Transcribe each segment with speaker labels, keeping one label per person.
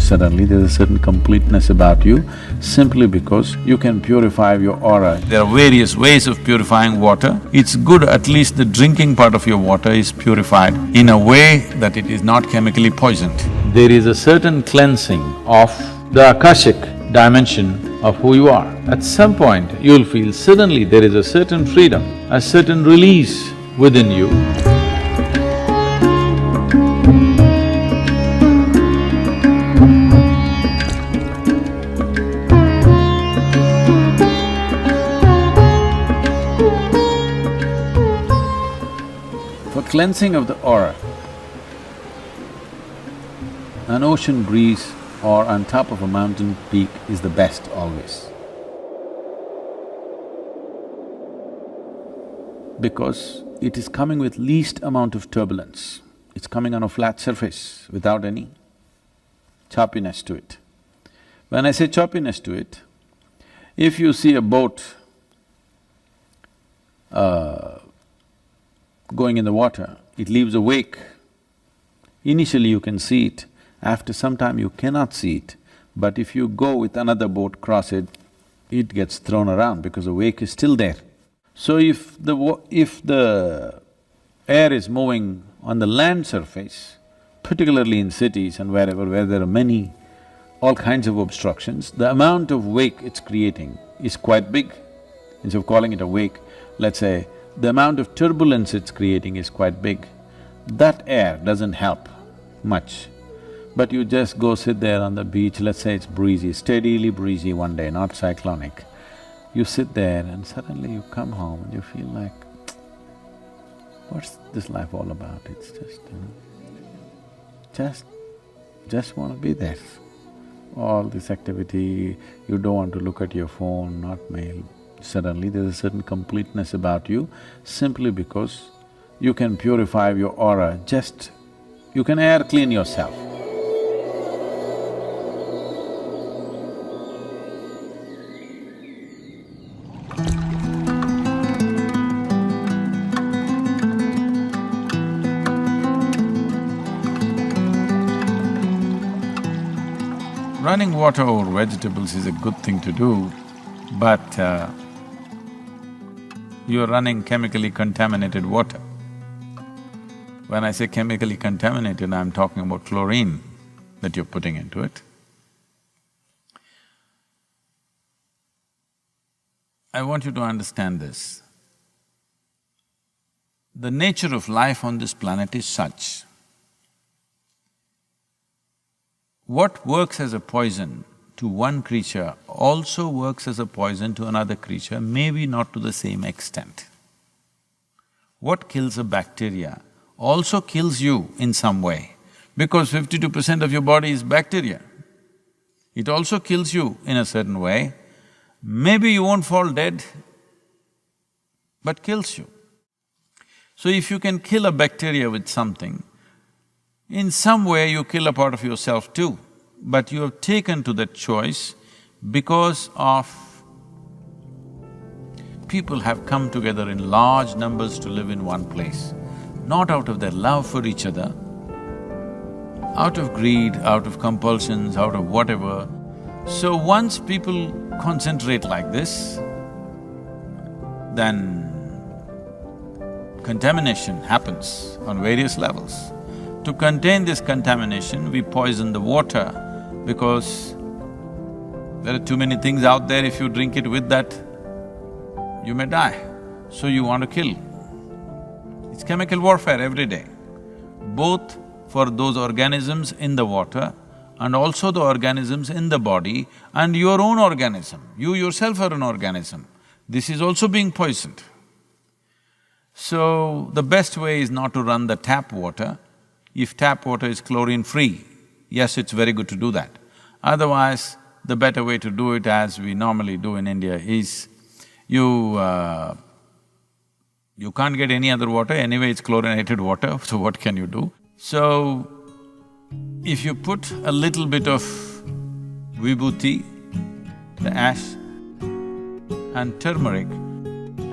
Speaker 1: suddenly there's a certain completeness about you simply because you can purify your aura. There are various ways of purifying water. It's good at least the drinking part of your water is purified in a way that it is not chemically poisoned. There is a certain cleansing of the Akashic dimension of who you are. At some point, you'll feel suddenly there is a certain freedom, a certain release within you. For cleansing of the aura, an ocean breeze or on top of a mountain peak is the best always. Because it is coming with least amount of turbulence. It's coming on a flat surface without any choppiness to it. When I say choppiness to it, if you see a boat going in the water, it leaves a wake. Initially you can see it, after some time you cannot see it, but if you go with another boat, cross it, it gets thrown around because the wake is still there. So if the air is moving on the land surface, particularly in cities and wherever where there are all kinds of obstructions, the amount of wake it's creating is quite big. Instead of calling it a wake, let's say, the amount of turbulence it's creating is quite big. That air doesn't help much. But you just go sit there on the beach, let's say it's breezy, steadily breezy one day, not cyclonic. You sit there and suddenly you come home and you feel like, what's this life all about? It's just, just want to be there. All this activity, you don't want to look at your phone, not mail. Suddenly there's a certain completeness about you simply because you can purify your aura, you can air clean yourself. Running water over vegetables is a good thing to do, but you're running chemically contaminated water. When I say chemically contaminated, I'm talking about chlorine that you're putting into it. I want you to understand this. The nature of life on this planet is such. What works as a poison to one creature also works as a poison to another creature, maybe not to the same extent. What kills a bacteria also kills you in some way, because 52% of your body is bacteria. It also kills you in a certain way. Maybe you won't fall dead, but kills you. So if you can kill a bacteria with something, in some way you kill a part of yourself too, but you have taken to that choice because of people have come together in large numbers to live in one place, not out of their love for each other, out of greed, out of compulsions, out of whatever. So once people concentrate like this, then contamination happens on various levels. To contain this contamination, we poison the water because there are too many things out there, if you drink it with that, you may die. So you want to kill. It's chemical warfare every day, both for those organisms in the water and also the organisms in the body and your own organism. You yourself are an organism. This is also being poisoned. So, the best way is not to run the tap water. If tap water is chlorine-free, yes, it's very good to do that. Otherwise, the better way to do it, as we normally do in India, is you can't get any other water, anyway it's chlorinated water, so what can you do? So, if you put a little bit of vibhuti, the ash, and turmeric,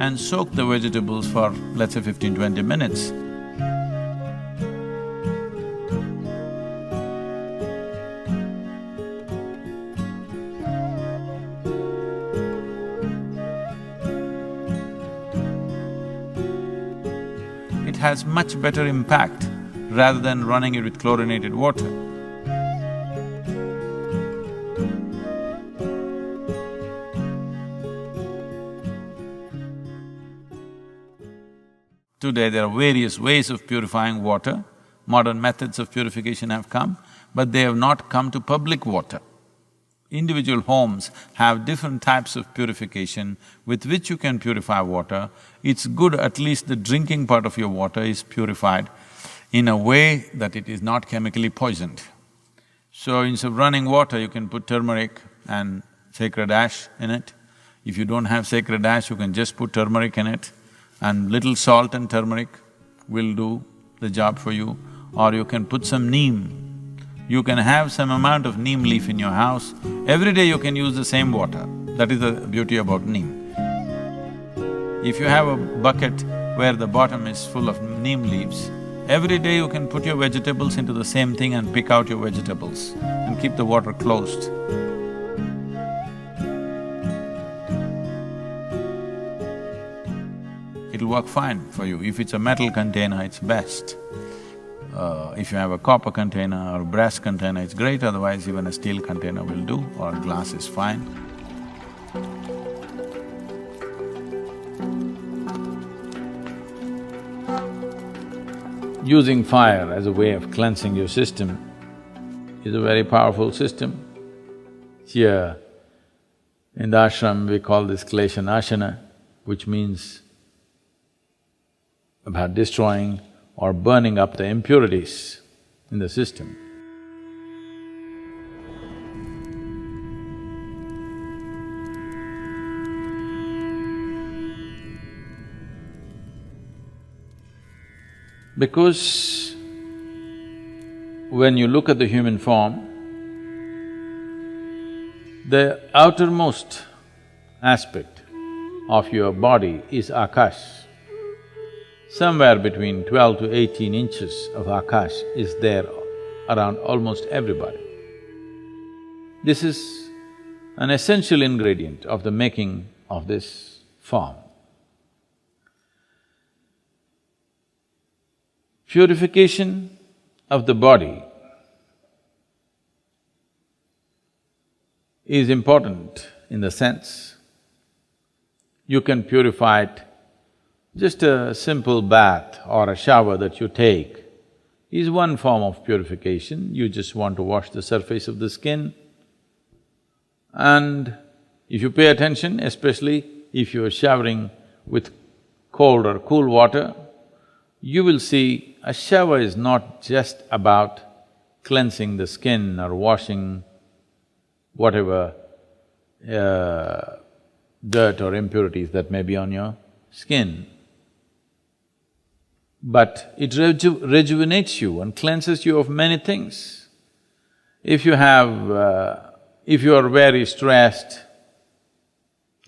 Speaker 1: and soak the vegetables for, let's say, 15-20 minutes. has much better impact rather than running it with chlorinated water. Today there are various ways of purifying water. Modern methods of purification have come, but they have not come to public water. Individual homes have different types of purification with which you can purify water. It's good at least the drinking part of your water is purified in a way that it is not chemically poisoned. So instead of running water, you can put turmeric and sacred ash in it. If you don't have sacred ash, you can just put turmeric in it, and little salt and turmeric will do the job for you. Or you can put some neem. You can have some amount of neem leaf in your house. Every day you can use the same water. That is the beauty about neem. If you have a bucket where the bottom is full of neem leaves, every day you can put your vegetables into the same thing and pick out your vegetables and keep the water closed. It'll work fine for you. If it's a metal container, it's best. If you have a copper container or a brass container, it's great, otherwise even a steel container will do, or glass is fine. Using fire as a way of cleansing your system is a very powerful system. Here in the ashram, we call this Kleshanashana, which means about destroying or burning up the impurities in the system. Because when you look at the human form, the outermost aspect of your body is Akash. Somewhere between 12 to 18 inches of Akash is there around almost everybody. This is an essential ingredient of the making of this form. Purification of the body is important in the sense you can purify it. Just a simple bath or a shower that you take is one form of purification. You just want to wash the surface of the skin. And if you pay attention, especially if you are showering with cold or cool water, you will see a shower is not just about cleansing the skin or washing whatever dirt or impurities that may be on your skin. But it rejuvenates you and cleanses you of many things. If you are very stressed,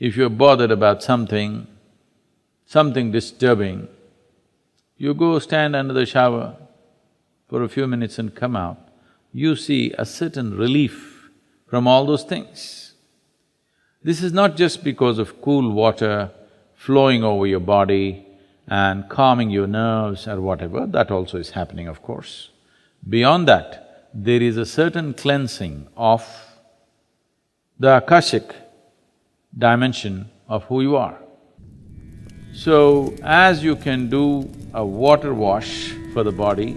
Speaker 1: if you're bothered about something disturbing, you go stand under the shower for a few minutes and come out, you see a certain relief from all those things. This is not just because of cool water flowing over your body and calming your nerves or whatever, that also is happening, of course. Beyond that, there is a certain cleansing of the Akashic dimension of who you are. So, as you can do a water wash for the body,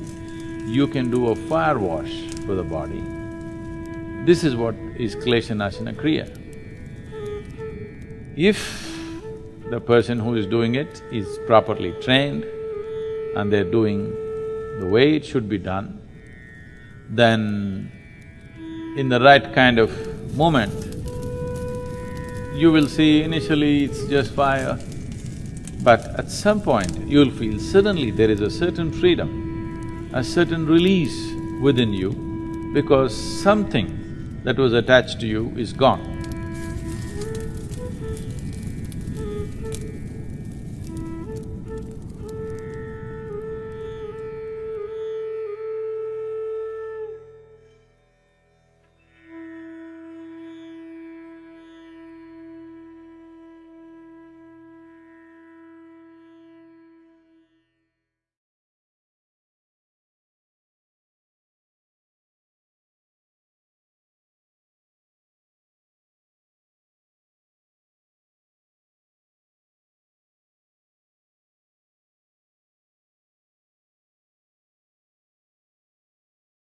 Speaker 1: you can do a fire wash for the body. This is what is Kleshanashana Kriya. If the person who is doing it is properly trained and they're doing the way it should be done, then in the right kind of moment, you will see initially it's just fire, but at some point you'll feel suddenly there is a certain freedom, a certain release within you because something that was attached to you is gone.